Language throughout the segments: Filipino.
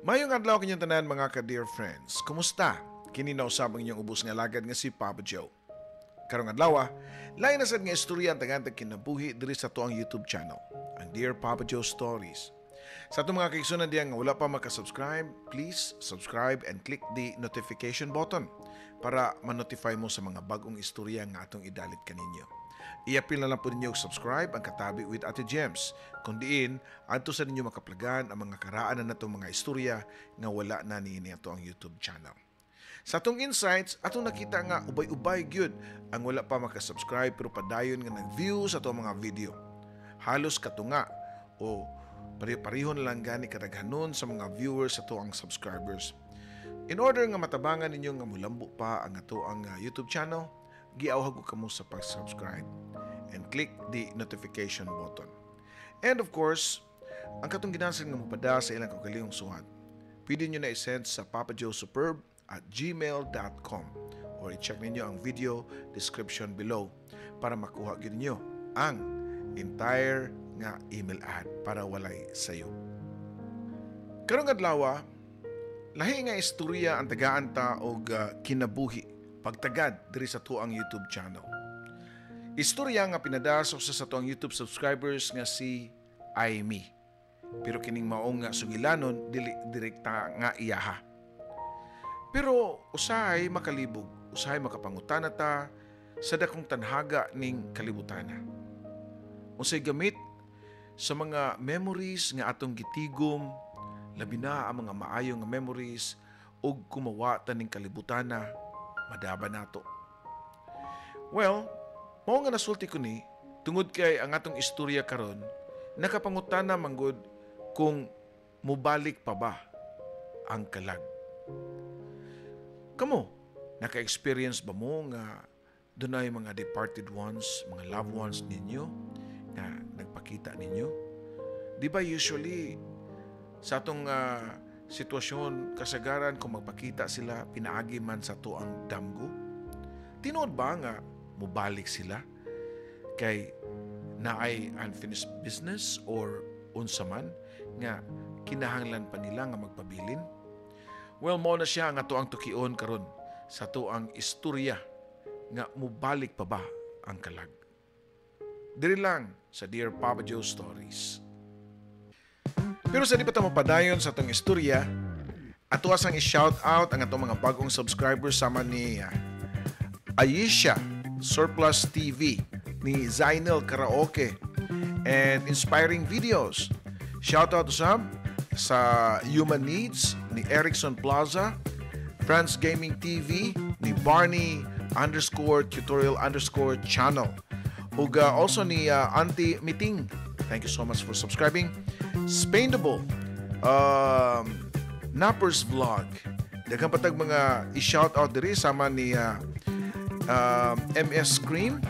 Mayong adlaw kanyang tanan mga ka-dear friends. Kumusta? Kini na usab ang inyong ubos nga lagad nga si Papa Joe. Karong adlaw, lain na sad nga istorya ang tagantag kinabuhi diri sa tuang YouTube channel, ang Dear Papa Joe Stories. Sa itong mga kaigsunan diyan nga wala pa makasubscribe, please subscribe and click the notification button para ma-notify mo sa mga bagong istorya nga atong idalit kaninyo. I-appeal na lang po ninyo subscribe ang Katabi with Ate Gems. Kung diin, adto sa ninyo makaplagan ang mga karaanan na itong mga istorya nga wala na niini ato ang YouTube channel. Sa atong insights, atong nakita nga ubay-ubay gyud ang wala pa makasubscribe pero padayon nga nag-view sa atong mga video. Halos katunga o pare-pareho na lang gani kadaghanon sa mga viewers sa atong subscribers. In order nga matabangan ninyo nga mulambo pa ang ato ang YouTube channel, giawhag ko kamo sa pag-subscribe and click the notification button. And of course, ang katong ginasan nga mupada sa ilang kaugalingong suhat, pwede nyo na isend sa papajoesuperb@gmail.com or i-check ninyo ang video description below para makuha gyud ninyo ang entire nga email ad para walay sayo. Karong adlaw, lahi nga istorya ang tagaan-ta og kinabuhi pagtagad diri sa tuang YouTube channel. Istorya nga pinadasok sa tuang YouTube subscribers nga si Aimee. Pero kining maong nga sugilanon dili direkta nga iyaha. Pero usahay makalibog, usahay makapangutana ta sa dakong tanhaga ning kalibutana. Unsay gamit sa mga memories nga atong gitigom, labi na ang mga maayong nga memories ug kumawata ning kalibutana, madaba nato. Well, mao nga nasulti ko ni tungod kay ang atong istorya karon nakapangutana manggod kung mubalik pa ba ang kalag. Kamo, naka-experience ba mo nga dunay mga departed ones, mga loved ones ninyo na nagpakita ninyo? Di ba usually sa atong sitwasyon, kasagaran kung magpakita sila, pinaagi man sa to ang damgo? Tinood ba nga mubalik sila? Kay naay unfinished business or unsa man nga kinahanglan pa nila nga magpabilin? Well, mo na siya nga to ang tukion karon sa to ang istorya nga mubalik pa ba ang kalag. Diri lang sa Dear Papa Joe Stories. Pero sa di pa tayo mapadayon sa itong istorya, atuwas ang i-shout out ang itong mga bagong subscribers sama ni Aisha Surplus TV, ni Zainel Karaoke, and Inspiring Videos. Shout out sa Human Needs ni Erickson Plaza, France Gaming TV ni Barney _tutorial_ channel. Ug also ni Auntie Meeting. Thank you so much for subscribing. Spainable, Nappers Vlog. Daghang patag mga i-shoutout diri sama ni MS Scream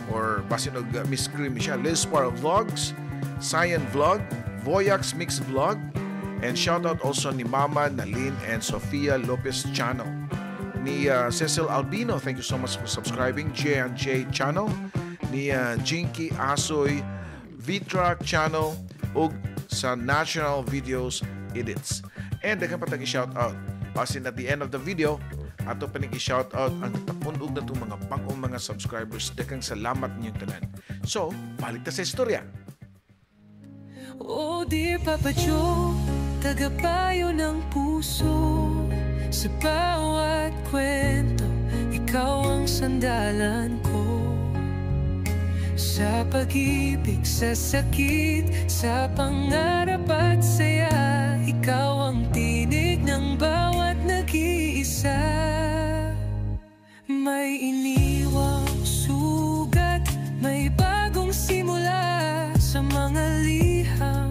or basin og Miss Scream siya, Liz Par Vlogs, Cyan Vlog, Voyax Mix Vlog, and shoutout also ni Mama Nalin and Sofia Lopez channel. Ni Cecil Albino, thank you so much for subscribing. J&J channel, ni Jinky Asoy V-Track channel, ug sa National Videos Edits. And daghang patag i-shoutout. Basin at the end of the video, ato pa ning i-shoutout ang tapundog na itong mga bagong mga subscribers. Daghang salamat ninyong tanan. So, balik ta sa istorya. Oh, dear Papa Joe, tagapayo ng puso. Sa bawat kwento, ikaw ang sandalan ko. Sa pag-ibig, sa sakit, sa pangarap at saya, ikaw ang tinig ng bawat nag-iisa. May iniwang sugat, may bagong simula sa mga liham.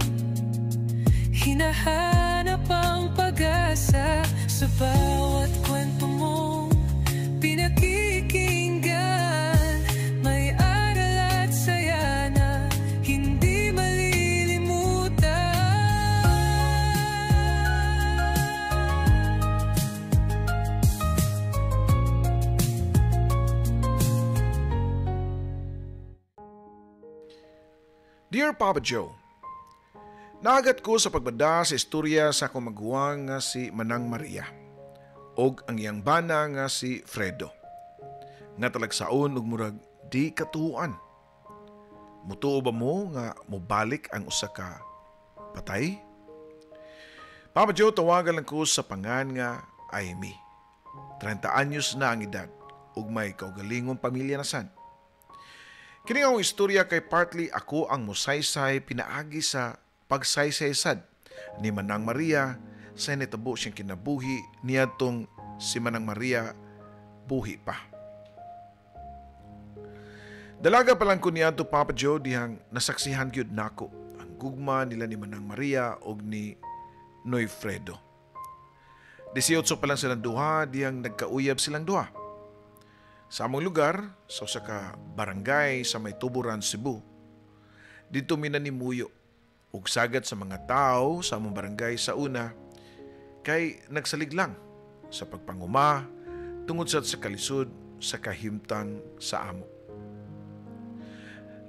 Hinahanap ang pag-asa sa bawat kwento mong pinakikinggan. May aral at saya na hindi malilimutan. Dear Papa Joe, Naagat ko sa pagbada sa istorya sa akong maguwang nga si Manang Maria og ang iyang bana nga si Fredo. Nga talagsaon og murag di katuhuan. Mutuo ba mo nga mobalik ang usa ka patay? Papa Joe, tawagan lang ko sa pangan nga Amy. 30 anyos na ang edad ug may kaugalingong pamilya na sad. Kini ang istorya kay partly ako ang musaysay pinaagi sa pagsaysay-sad ni Manang Maria sa nitabo siyang kinabuhi niadtong si Manang Maria buhi pa. Dalaga pa lang ko niadto Papa Joe dihang nasaksihan gyud nako ang gugma nila ni Manang Maria og ni Noy Fredo. 18 pa lang silang duha dihang nagkauyab silang duha. Sa among lugar, sa usa ka barangay sa may Tuburan, Cebu, dito minanimuyo ug sagad sa mga tao sa among barangay sa una kay nagsalig lang sa pagpanguma tungod sa kalisod sa kahimtang sa amo.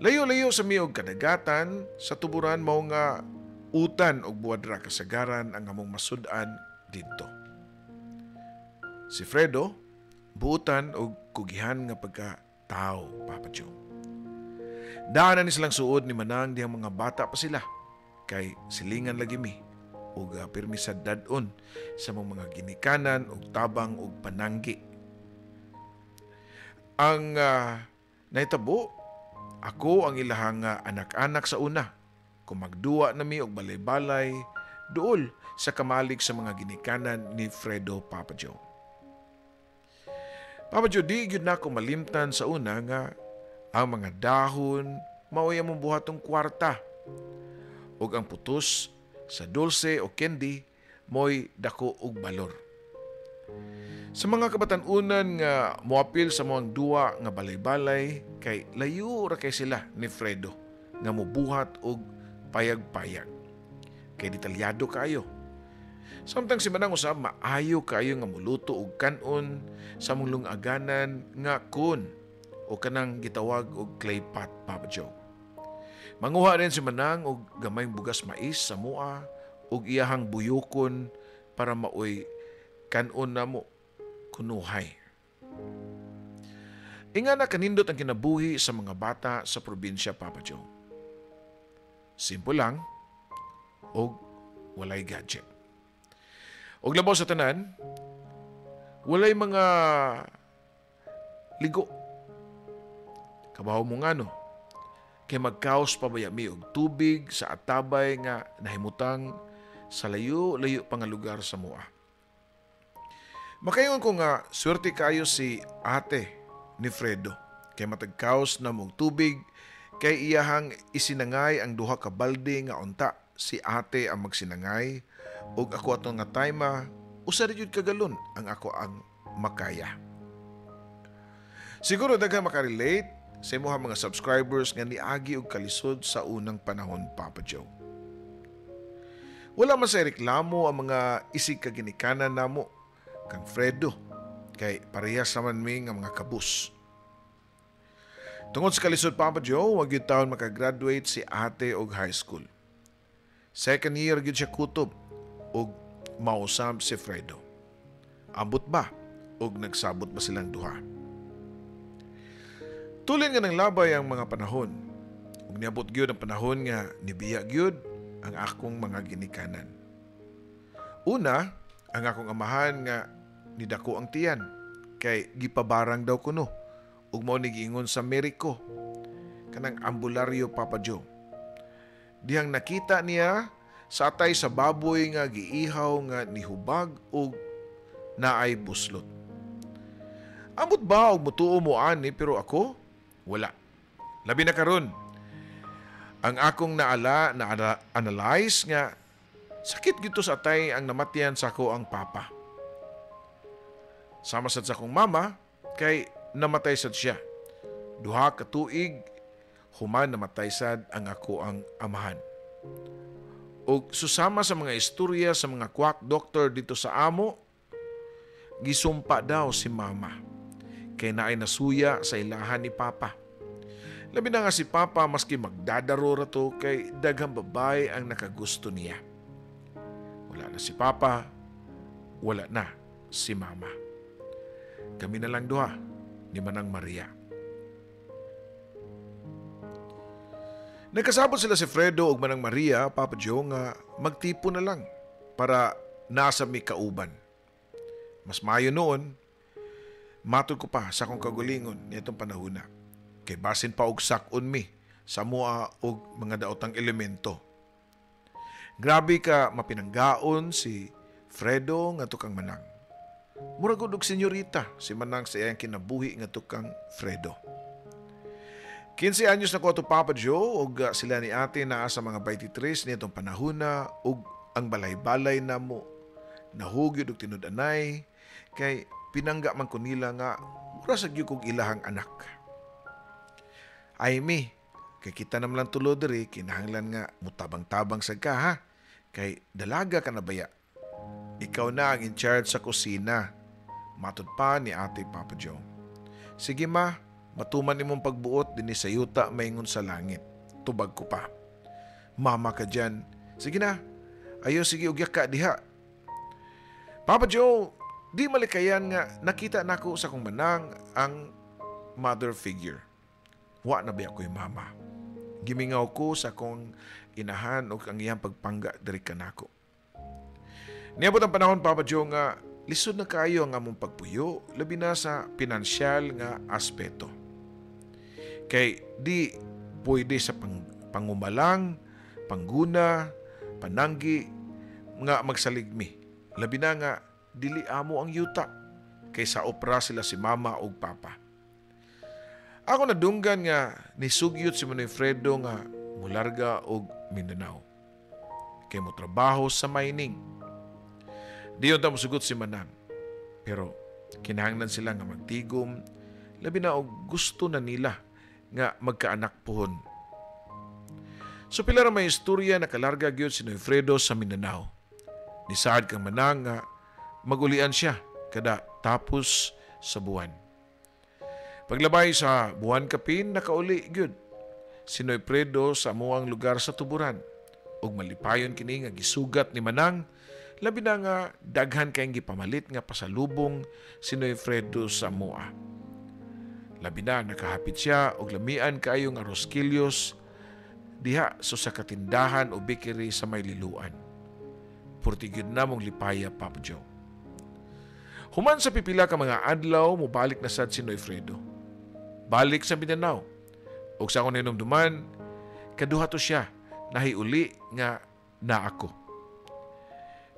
Layo-layo sa miog kadagatan sa Tuburan mao nga utan og buwadra kasagaran ang among masud-an didto. Si Fredo buutan og kugihan nga pagka-tao, Papa Joe. Daanan ni silang suod ni Manang diyang mga bata pa sila kay silingan lagi mi ug pirmi sa dadon sa mga ginikanan ug tabang ug pananggi. Ang nahitabo ako ang ilahang anak-anak sa una kung magduwa na mi og balay-balay duol sa kamalig sa mga ginikanan ni Fredo, Papa Joe. Papa Joe, di gyud na ako malimtan sa una nga ang mga dahon maoy among buhatong kwarta ug ang putos sa dulce o candy mo'y dako og balor. Sa mga kabatan-unan nga moapil sa mga duwa nga balay-balay kay layo ra kay sila ni Fredo nga mobuhat og payag-payag. Kay detalyado kayo. Samtang si Manang usab maayo kayo nga muluto og kanon sa mong lungaganan nga kun o kanang gitawag og clay pot, Papa Joe. Manguha rin si Manang og gamayng bugas mais sa mua og iyahang buyukon para maoy kanon namo kunuhay. Inga na kanindot ang kinabuhi sa mga bata sa probinsya, Papa Joe. Simple lang og walay gadget. Og labaw sa tanan, walay mga ligo. Kabaho mo nga no, kay magkaos pabayami og tubig sa atabay nga nahimutang sa layo-layo pang lugar sa mua. Makaingon ko nga, swerte kayo si ate ni Fredo, kay matagkaos na mong tubig, kay iyahang isinangay ang duha ka balde nga unta, si ate ang magsinangay, ug ako ato nga tayma, usa rin yun kagalon ang ako ang makaya. Siguro daghang makarelate sa imuha mga subscribers nga niagi og kalisod sa unang panahon, Papa Joe. Wala man sa reklamo ang mga isig kaginikanan namo kang Fredo, kay parehas naman mi nga mga kabus. Tungod sa kalisod, Papa Joe, wag yun taon makagraduate si ate og high school. Second year gyud siya kutob og mausab si Fredo. Ambot ba og nagsabot ba silang duha? Tulin nga ng labay ang mga panahon ug niabot gyud ang panahon nga nibiya gyud ang akong mga ginikanan. Una, ang akong amahan nga nidako ang tiyan kay gipabarang daw kuno ug mao ni giingon sa Merico kanang ambularyo, Papa Joe. Dihang nakita niya sa atay sa baboy nga giihaw nga nihubag og naay buslot. Ambot ba og mutuo mo ani pero ako wala. Labi na karon. Ang akong na-analyze nga sakit gito sa atay ang namatyan sa ako ang papa. Sama sad sa akong mama kay namatay sad siya. Duha ka tuig human namatay sad ang ako ang amahan. O susama sa mga istorya sa mga quack doctor dito sa amo, gisumpa daw si mama kay naay nasuya sa ilahan ni papa. Labi na nga si Papa maski magdadaro rato kay daghang babae ang nakagusto niya. Wala na si Papa, wala na si Mama. Kami na lang duha ni Manang Maria. Nagkasabot sila si Fredo ug Manang Maria, Papa Joe, nga magtipo na lang para nasa may kauban. Mas mayo noon, matod ko pa sa akong kagulingon nitong panahuna. Kay basin pa og sakon mi sa mua og mga daotang elemento. Grabe ka mapinanggaon si Fredo nga tukang Manang. Murag og senyorita si Manang sa iyang kinabuhi nga tukang Fredo. 15 anyos na ko ato Papa Joe ug sila ni ate naa sa mga 23 nitong panahuna ug ang balay-balay namo nahugyod og tinud-anay kay pinangga man ko nila nga mura sa gyud kog ilahang anak. Ay mi, kay kita naman lang tulo diri, kinahanglan nga mutabang-tabang sa ka ha. Kay dalaga ka na baya. Ikaw na ang in charge sa kusina. Matod pa ni ate Papa Joe. Sige ma, matuman imong pagbuot din sa yuta maingon sa langit. Tubag ko pa. Mama ka dyan. Sige na, ayo sige ugyak ka diha. Papa Joe, di malikayan nga nakita nako sa kong Manang ang mother figure. Wa na ba ako'y mama? Gimingaw ko sa akong inahan o ang iyang pagpangga diri kanako. Niabot ang panahon, Papa Joe, nga lisod na kayo ang among pagpuyo, labi na sa pinansyal nga aspeto. Kay di pwede sa pangumalang, pangguna, pananggi, nga magsaligmi. Labi na nga, dili amo ang yuta, kay sa opera sila si Mama o Papa. Ako nadunggan nga nisugyot si Manoy Fredo nga mularga og Mindanao. Kay mo trabaho sa mining. Diyon ta mosugot si Manang. Pero kinahanglan sila nga magtigom, labi na og gusto na nila nga magkaanak pohon. So pila ra may istorya nakalarga gyud si Noy Fredo sa Mindanao. Nisaad kang Manang nga magulian siya kada tapos sa buwan. Paglabay sa buwan kapin, nakauli gyud si Noy Fredo sa amuang lugar sa tuburan. Ug malipayon kini nga gisugat ni Manang, labi na nga daghan kayong gipamalit nga pasalubong si Noy Fredo sa mua. Labi na nakahapit siya og lamian kayo nga roskilios diha sa katindahan o bakery sa may liluan. Purtigid na mong lipaya, Papa Joe. Human sa pipila ka mga adlaw, mubalik na sad si Noy Fredo. Balik sa Mindanao. Og sa akong ninumduman, kaduha to siya, nahiuli nga na ako.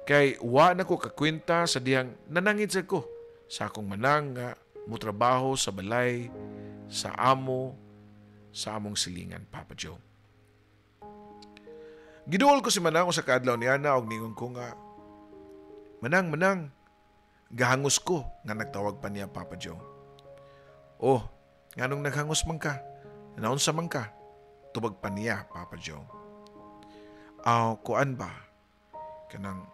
Kay wa na ko kakwenta sa diyang nanangid sa ko sa akong Manang nga mutrabaho sa balay, sa amo, sa among silingan, Papa Joe. Giduol ko si Manang sa kaadlaw niya na og ningon ko nga, Manang, gahangos ko nga nagtawag pa niya, Papa Joe. Oh, nganong naghangos man ka? Naunsa man ka? Tubag pa niya, Papa Joe. Kuan ba? Kanang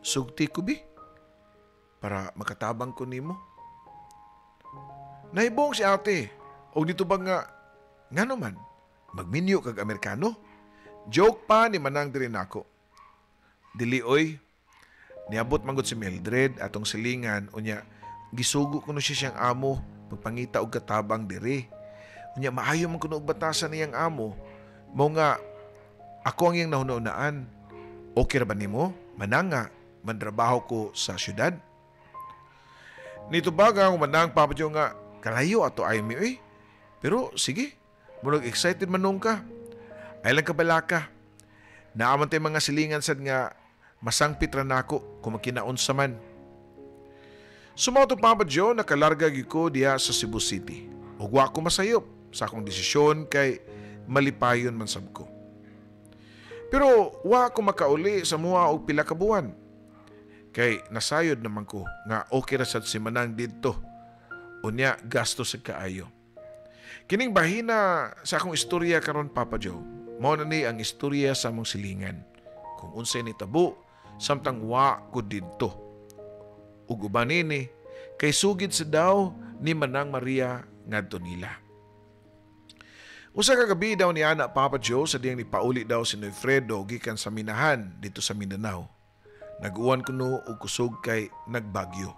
sugti ko bi? Para makatabang ko nimo? Naibong si ate. O dito ba nga, ngano man, magminyo kag Amerikano? Joke pa ni Manang diri nako. Dili oy, niabot manggod si Mildred atong silingan, unya gisugo kuno siya siyang amo, pagpangita og katabang diri. Unya maayo man kuno og batasan niyang amo. Mao nga ako ang iyang nahunaunaan. Okay ra ba nimo? Manang nga mandrabaho ko sa syudad. Nito baga ang Manang, Papa Joe, nga kalayo ato ay mi oy. Pero sige, murag excited man nung ka. Ay lang kabalaka. Naaman tayo mga silingan sad nga masangpit ra nako kung makinaunsa man. Sumato, Papa Joe, nakalarga gyud ko diha sa Cebu City. Ug wa ko masayop sa akong desisyon kay malipayon man sab ko. Pero wa ko makauli sa mua og pila ka buwan. Kay nasayod naman ko nga okay ra sad si Manang didto. Unya gasto sa kaayo. Kining bahina sa akong istorya karon, Papa Joe, mao na ni ang istorya sa among silingan. Kung unsay nitabo samtang wa ko didto. Ug uban nini kay sugid sa daw ni Manang Maria ngadto nila. Usa ka gabi daw ni ana Papa Joe sa diyang nipauli daw si Noy Fredo gikan sa Minahan dito sa Mindanao. Nag-uwan kuno og kusog kay nagbagyo.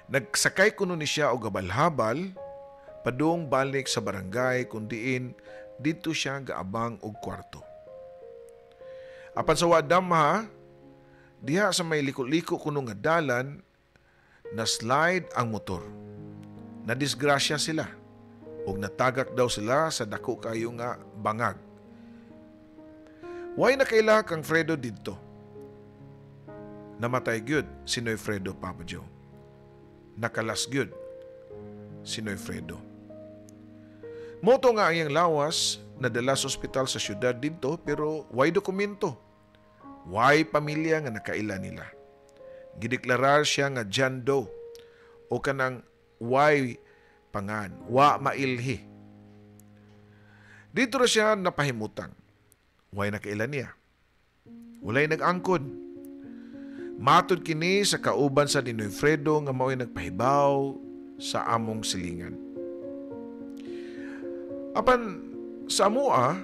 Nagsakay kuno ni siya og habal-habal padung balik sa barangay kundiin dito siya gaabang og kwarto. Apan sa wadam diha sa may liko-liko kuno nga dalan na slide ang motor. Nadisgrasya sila ug natagak daw sila sa dako kayo nga bangag. Way nakaila kang Fredo didto. Namatay gyud si Noy Fredo, Papa Joe. Nakalas gyud si Noy Fredo. Moto nga ang iyang lawas nadala sa ospital sa syudad didto pero way dokumento. Way pamilya nga nakaila nila. Gideklarar siya nga John Doe o kanang way pangan, wa mailhi. Dito ra siya napahimutan. Way nakaila niya. Walay nag-angkod. Matud kini sa kauban sa Noy Fredo nga mao'y nagpahibaw sa among silingan. Apan sa amua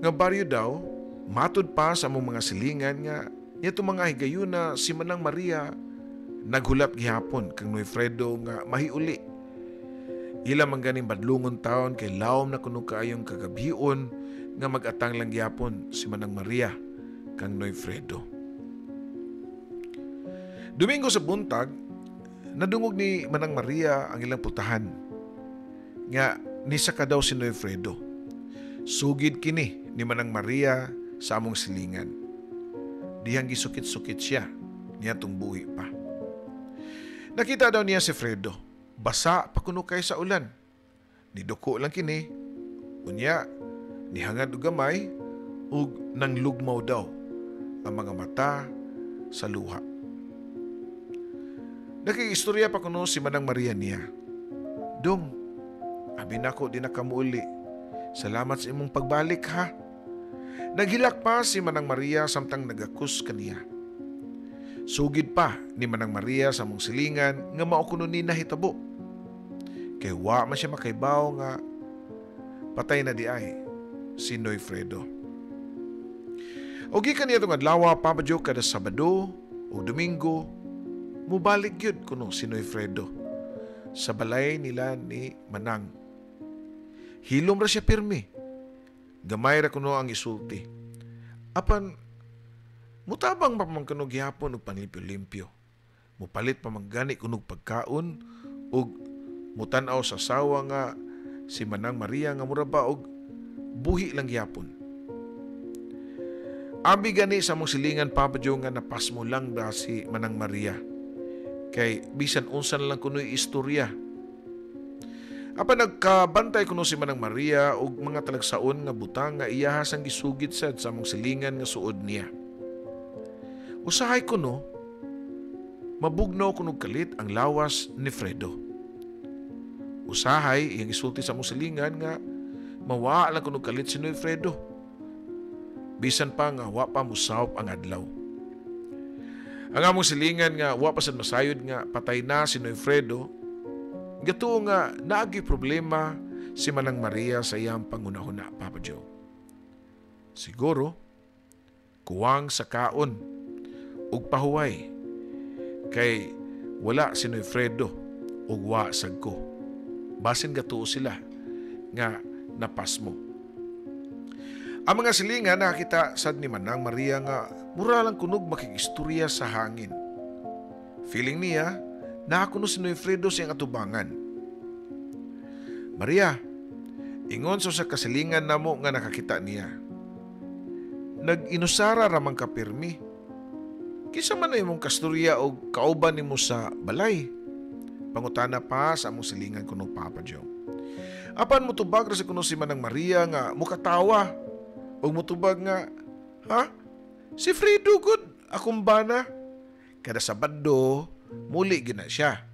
nga baryo daw, matud pa sa among mga silingan nga nito mga higayuna si Manang Maria naghulat gihapon kang Noy Fredo nga mahiuli. Ila man ganing badlungon taon kay lawom na kuno kaayong kagabhion nga mag-atang lang gihapon si Manang Maria kang Noy Fredo. Domingo sa buntag, nadungog ni Manang Maria ang ilang putahan nga nisaka daw si Noy Fredo. Sugid kini ni Manang Maria sa among silingan. Dihang gisukit-sukit siya niya tung buhi pa. Nakita daw niya si Fredo. Basa pa kuno kay sa ulan. Niduko lang kini. Unya, nihangad og gamay ug nanglugmaw daw ang mga mata sa luha. Nakiistorya pa kuno si Manang Maria niya. Dong, abi nako di na kamuuli. Salamat sa imong pagbalik ha. Naghilak pa si Manang Maria samtang nagakus kaniya. Sugid pa ni Manang Maria sa mong silingan nga mao kuno ni nahitabo. Kay wa man siya makaibaw nga patay na di ay si Noy Fredo. Og gikan niya itong adlaw, Papa Joe, kada Sabado o Domingo, mubalik yun kuno si Noy Fredo sa balay nila ni Manang. Hilom ra siya pirmi. Gamay ra kuno ang isulti. Apan, mutabang pa man kuno gihapon og panlimpyo-limpyo. Mupalit pa man gani kuno pagkaon ug mutan-aw sa sawa nga si Manang Maria nga mura ba og buhi lang gihapon. Abi gani sa mong silingan, Papa Joe, nga napasmo lang da si Manang Maria. Kay bisan unsan lang kuno'y istorya. Apa nagkabantay kuno si Manang Maria og mga talagsaon nga butang nga iyahas ang gisugid sad sa mong silingan nga suod niya. Usahay kuno, mabugnaw kuno kalit ang lawas ni Fredo. Usahay iyang isulti sa mong silingan nga mawa lang kuno kalit si Noy Fredo. Bisan pa nga wa pa musawp ang adlaw. Ang among silingan nga wa pa sad masayod nga patay na si Noy Fredo. Gato nga naagi problema si Manang Maria sa iyang pangunahuna, Papa Joe. Siguro, kuwang sa kaon ug pahuway kay wala si Noy Fredo ug wa sagko. Basin gato sila nga napasmo. Ang mga silingan nakita sad ni Manang Maria nga mura lang kunog makikistorya sa hangin. Feeling niya, nakakuno si Noy Fredo siyang atubangan. Maria, ingon sa kasilingan namo nga nakakita niya. Nag-inusara ramang kapirmi. Kisa man na imong kastorya o kauban nimo sa balay. Pangutana pa sa among silingan kuno, Papa Joe. Apan mutubag ra si kuno si Manang Maria nga mukatawa. O mutubag nga, ha? Si Fredo good, akong bana. Kada Sabado, muli gina siya.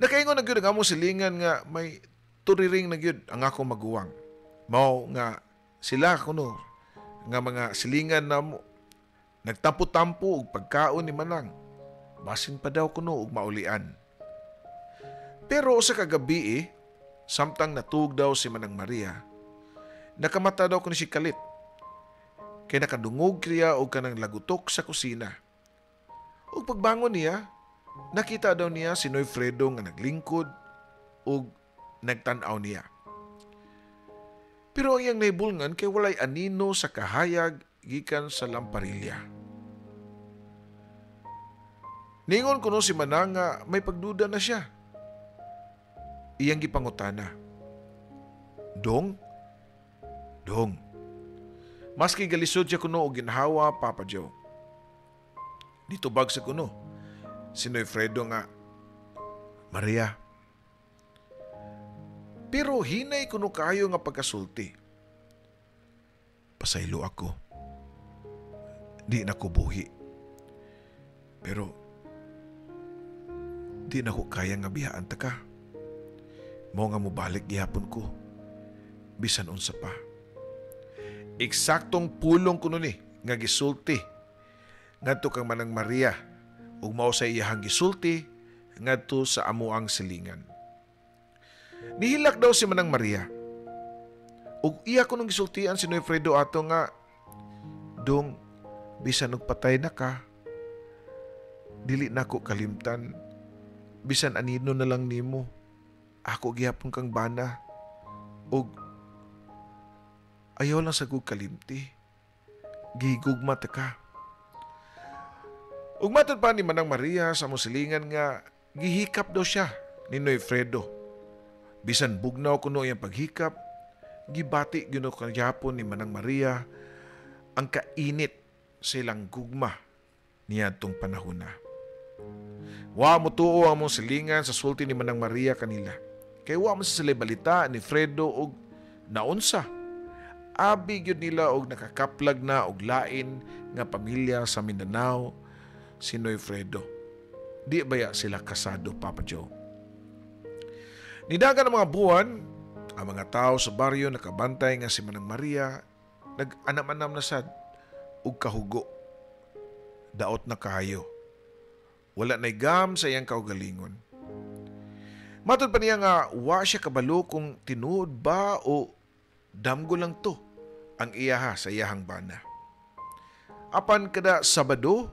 Nakaingon na gyud ang among silingan nga may turiring na gyud ang akong maguwang. Mao nga sila kuno nga mga silingan namo nagtampo-tampo og pagkaon ni Manang. Basin pa daw kuno og maulian. Pero sa kagabi samtang natug daw si Manang Maria, nakamata daw kuno si kalit. Kay nakadungog kriya og kanang lagutok sa kusina. Ug pagbangon niya, nakita daw niya si Noy Fredo nga naglingkod ug nagtan-aw niya. Pero ang iyang naibulngan kay walay anino sa kahayag gikan sa lamparilya. Ningon kuno si Manang nga may pagduda na siya. Iyang gipangutana, Dong? Maski galisod siya kuno og ginhawa, Papa Joe. Dito bag sa kuno, si Noy Fredo nga, Maria. Pero hinay kuno kayo nga pagkasulti. Pasaylo ako. Di na ko buhi. Pero, di na ko kaya nga biyaan ta ka. Mo nga mubalik gihapon ko. Bisan unsa pa. Eksaktong pulong kuno ni nga gisulti ngadto kang Manang Maria ug mao sa iyahang gisulti ngadto sa amuang silingan. Nihilak daw si Manang Maria ug iya kunong gisultian si Noy Fredo ato nga, Dong, bisan og patay na ka, dili na ko kalimtan, bisan anino na lang nimo, ako gihapon kang bana ug ayaw lang sa kong kalimti. Gigugma ta ka. Ug matod pa ni Manang Maria sa musilingan nga gihikap daw siya ni Noy Fredo. Bisan bugnaw kuno iyang paghikap, gibati gyud kanyapon ni Manang Maria ang kainit sa ilang gugma niadtong panahon na. Wa mo tuo ang mong silingan sa sulti ni Manang Maria kanila. Kay wa man sa balita ni Fredo og naunsa. Abi gyud nila og nakakaplag na og lain nga pamilya sa Mindanao si Noy Fredo. Di baya sila kasado, Papa Joe? Nidagan ang mga buwan, ang mga tao sa baryo nakabantay nga si Manang Maria nag-anam-anam na sad og kahugo. Daot na kayo. Wala na'y gam sa iyang kaugalingon. Matod pa niya nga wa siya kabalo kung tinuod ba o damgo lang to ang iyaha sa iyahang bana. Apan kada Sabado,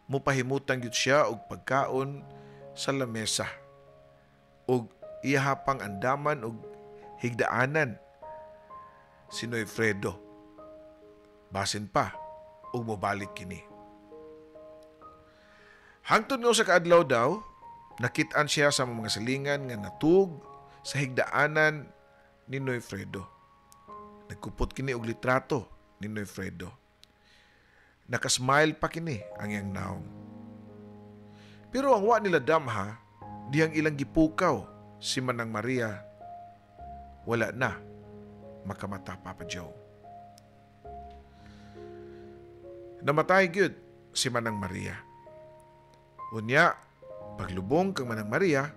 mupahimutan gyud siya og pagkaon sa lamesa og iyaha pang andaman og higdaanan si Noy Fredo. Basin pa og mobalik kini. Hangtod nga sa kaadlaw daw, nakit-an siya sa mga silingan nga natug sa higdaanan ni Noy Fredo. Nagkupot kini og litrato ni Noy Fredo. Nakasmile pa kini ang iyang naong. Pero ang wa nila damha, diyang ilang gipukaw si Manang Maria, wala na makamata, Papa Joe. Namatay gyud si Manang Maria. Unya, paglubong kang Manang Maria,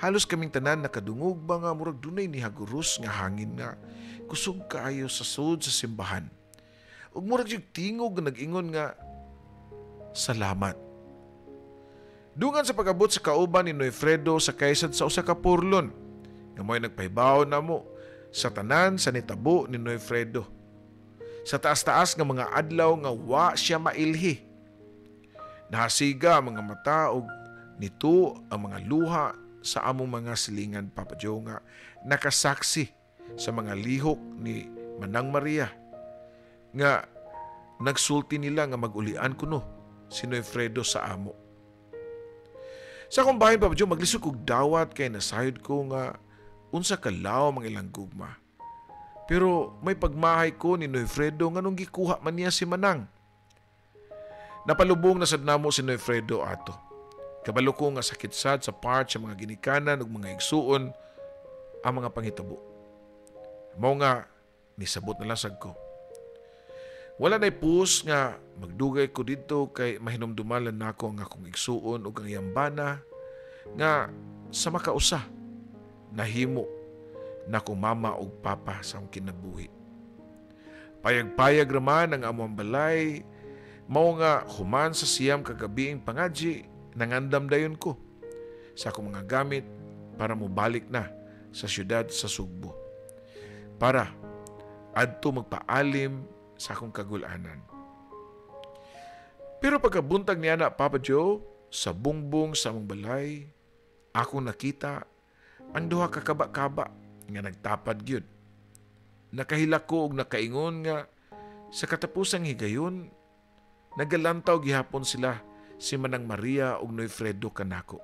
halos kaming tanan nakadungog ba nga murag dunay ni haguros nga hangin nga kusog kaayo sa sud sa simbahan. Ug murag yung tingog nga nag-ingon nga salamat. Dungan sa pag-abot sa kauban ni Noy Fredo sa kaysad sa usa ka purlon nga mo'y nagpahibaw na mo sa tanan sa nitabo ni Noy Fredo. Sa taas-taas nga mga adlaw nga wa siya mailhi. Nahasiga ang mga mata og nito ang mga luha sa among mga silingan, Papa Joe, nga nakasaksi sa mga lihok ni Manang Maria nga nagsulti nila nga mag-ulian kuno si Noy Fredo sa amo. Sa akong bahin, Papa Joe, maglisod kog dawat kay nasayod ko nga unsa kalaw mga ilang gugma. Pero may pagmahay ko ni Noy Fredo nga nung gikuha man niya si Manang. Napalubong na sad namo si Noy Fredo ato. Kabalo ko nga sakit sad sa part sa mga ginikanan ug mga igsuon ang mga panghitabo. Mao nga nisabot na lang sad ko. Wala na'y pus nga magdugay ko dito kay mahinumdumalan nako ang akong igsuon ug ang iyang bana nga sa makausa nahimo nako mama ug papa sa akong kinabuhi. Payag-payag raman ang among balay, mao nga human sa siyam kagabiing pangadji nangandam dayon ko sa akong mga gamit para mobalik na sa syudad sa Sugbo para adto magpaalim sa akong kagulanan. Pero pagkabuntag niya na, Papa Joe, sa bungbong sa among balay, ako nakita ang duha ka kaba-kaba nga nagtapad gyud. Nakahila ko og nakaingon nga sa katapusang higayon, nagalantaw gihapon sila si Manang Maria ug Noy Fredo kanako.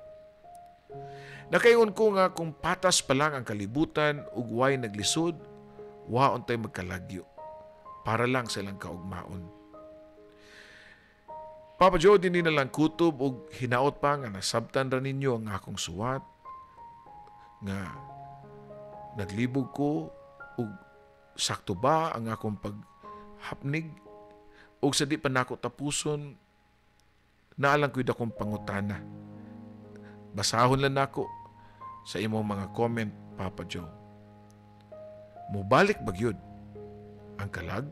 Nakaingon ko nga kung patas pa lang ang kalibutan ug way naglisod, waon tay magkalagyo para lang sa ilang kaugmaon. Papa Joe, din na lang kutob ug hinaot pa nga nasabtan ra ninyo ang akong suwat nga naglibog ko ug sakto ba ang akong paghapnig ug sa di pa nako tapuson naalang ko'y dakong pangutana. Basahon lang nako sa imong mga comment, Papa Joe. Mubalik ba gyud ang kalag?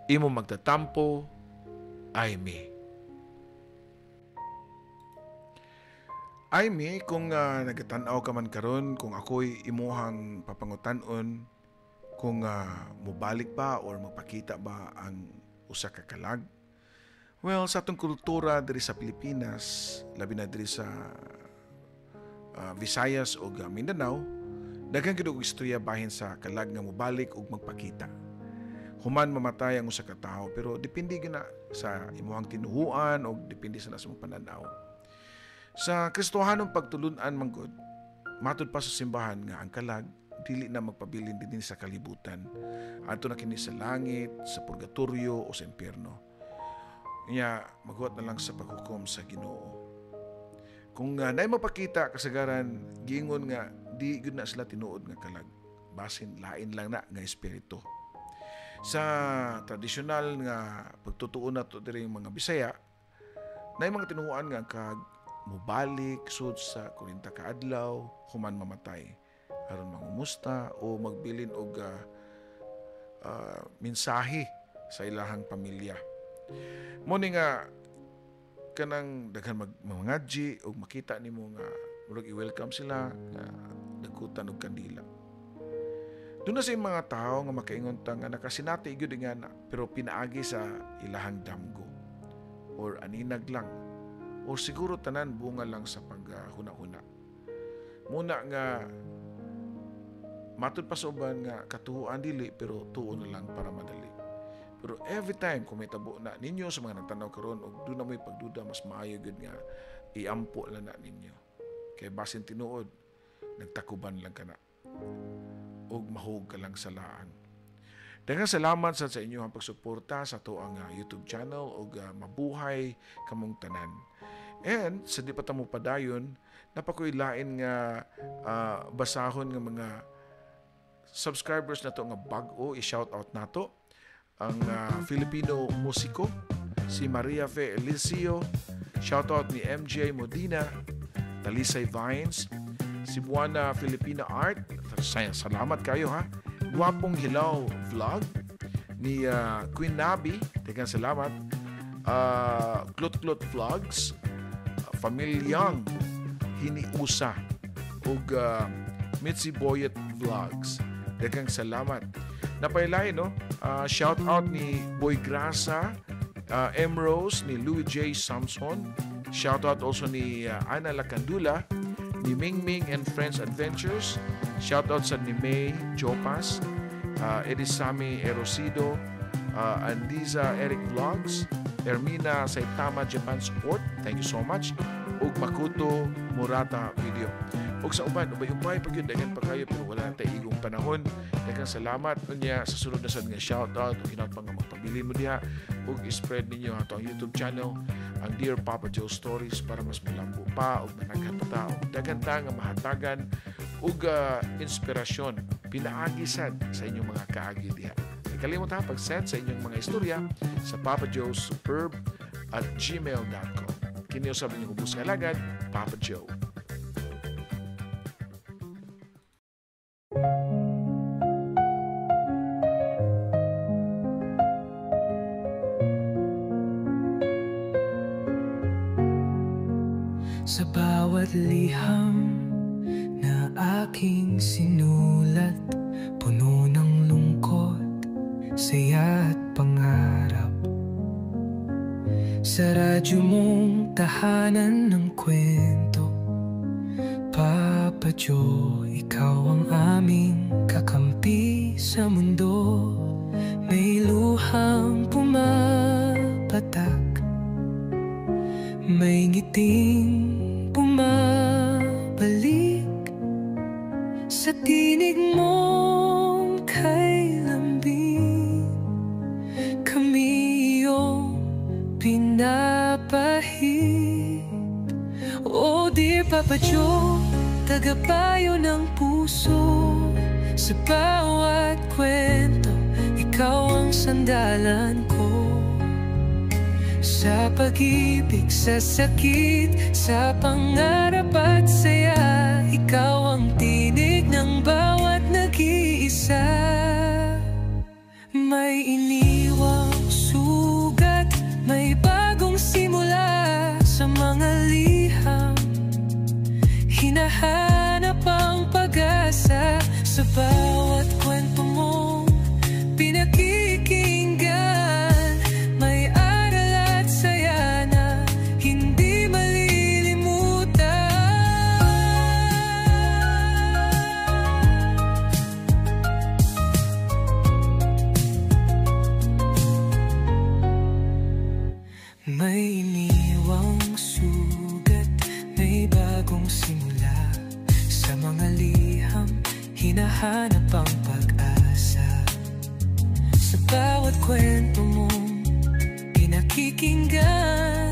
Imo magtatampo, Aimee. Aimee, kung nagatanaw ka man karon, kung ako'y imuhang papangutan-on, kung mubalik ba or magpakita ba ang usa ka kalag? Well, sa atong kultura diri sa Pilipinas, labi na diri sa Visayas o Mindanao, daghang gid og istorya bahin sa kalag nga mubalik ug magpakita. Human mamatay ang usa ka tawo, pero depende gina sa imuhang tinuhuan o depende sa nasong pananaw. Sa Kristohanong pagtulunan man gud, matud pa sa simbahan nga ang kalag dili na magpabilin din sa kalibutan. Adto na kini sa langit, sa purgatorio o sa impyerno. Nya maghuwat na lang sa paghukom sa Ginoo. Kung naay mapakita kasagaran, giingon nga di gud na sila tinuod nga kalag, basin lain lang na nga espiritu. Sa tradisyonal nga pagtutuon nato diri mga Bisaya, naay mga tinuhuan nga kag mubalik sud sa 40 ka adlaw human mamatay aron mangumusta o magbilin og mensahe sa ilahang pamilya. Mo ni nga kanang daghan mangadji og makita nimo nga murag i-welcome sila nga nagkutan og kandila. Doon na sa mga tao nga makaingon ta nga nakasinati gyud nga na, pero pinaagi sa ilahang damgo or aninag lang or siguro tanan bunga lang sa paghuna-huna. Muna nga matud pa sa uban nga katuhuan dili pero tuo na lang para madali. Pero every time kung may tabo na ninyo sa mga nagtanaw karon og doon na may pagduda, mas maayo gud nga iampo lang na ninyo. Kay basin tinuod nagtakuban lang kana og mahug ka lang sa laan. Daghang salamat sa inyong pagsuporta sa ato ang YouTube channel og mabuhay kamong tanan. And sa di pa ta mo padayon, napakoy lain nga basahon nga mga subscribers nato nga bag-o i-shout out nato ang Filipino musiko si Maria Fe Elicio, shout out ni MJ Modina, Talisay Vines, Cebuana Filipina Art, salamat kayo ha. Guwapong Hilaw Vlog ni Queen Nabi, daghang salamat. Klot Vlogs, Familyang Hiniusa ug Mitzi Boyet Vlogs, daghang salamat. Napailay no, shout out ni Boy Grasa, M. Rose, ni Louis J. Samson, shout out also ni Ana Lacandula, ni Ming Ming and Friends Adventures, shout out sa ni May Jopas, Edisami Erosido, Andiza Eric Vlogs, Ermina Saitama Japan Support, thank you so much, ug Makuto Murata Video. Ug sa uban, ubay-ubay pag yun, dagan pa kayo, pero wala na tayo igong panahon. Dagan salamat niya sa sunod na sad nga shoutout, ug hinaut pa nga magpabilin mo diha, ug spread ninyo ato ang YouTube channel, ang Dear Papa Joe Stories, para mas malambo pa, ug managhan ta, ug dagan ta nga mahatagan, ug inspirasyon, pinaagi sad sa inyong mga kaagi diha. Kalimut ha, pag-send sa inyong mga istorya sa papajoesuperb@gmail.com. Kiniyo sabi niyo ubos nga lagad, Papa Joe. Sa bawat liham na aking sinulat, puno ng lungkot, saya at pangarap. Sa radyo mong tahanan ng kwento, Papa Joe, ikaw ang aming kakampi sa mundo. May luhang pumapatak, may ngiting bumabalik sa tinig mong kay lambing. Kami iyong pinapahid. Oh dear Papa Joe, tagapayo ng puso. Sa bawat kwento, ikaw ang sandalan ko. Sa pag-ibig, sa sakit, sa pangarap at saya, ikaw ang tinig ng bawat nag-iisa. May iniwang sugat, may bagong simula sa mga liham. Hinahanap ang pag-asa sa bawat kwento mong pinakikinggan. May aral at saya na hindi malilimutan. May iniwang sugat, may bagong simula sa mga liham. Hinahanap ang pag-asa sa bawat kwento mong pinakikinggan.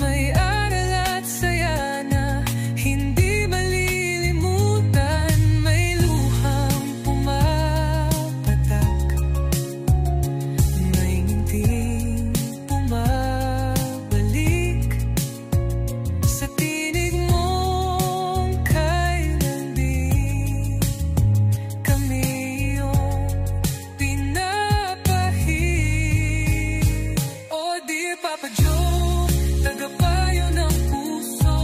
May aral at saya na hindi malilimutan. May luhang pumapatak, may ngiting bumabalik sa tinig mong kay lambing. Kami iyong pinapahid. Oh dear Papa Joe, tagapayo ng puso.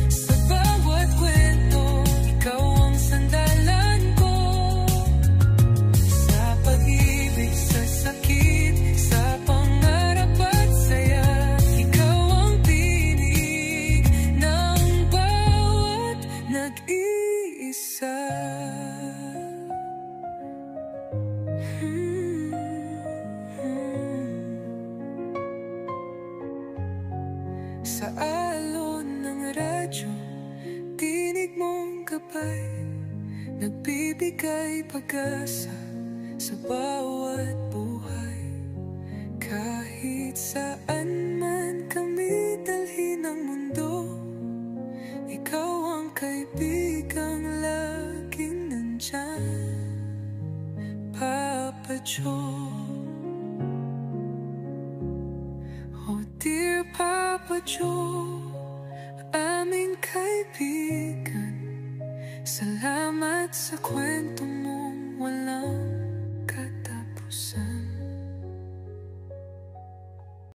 Sa bawat kwento, ikaw ang sandalan ko. Sa pag-ibig, sa sakit, sa pangarap at saya, ikaw ang tinig ng bawat nag-iisa. Sa alon ng radyo, tinig mong gabay, nagbibigay pag-asa sa bawat buhay. Kahit saan man kami dalhin ng mundo, ikaw ang kaibigang laging nandyan, Papa Joe. Oh dear Papa Joe, aming kaibigan, salamat sa kwento mong walang katapusan.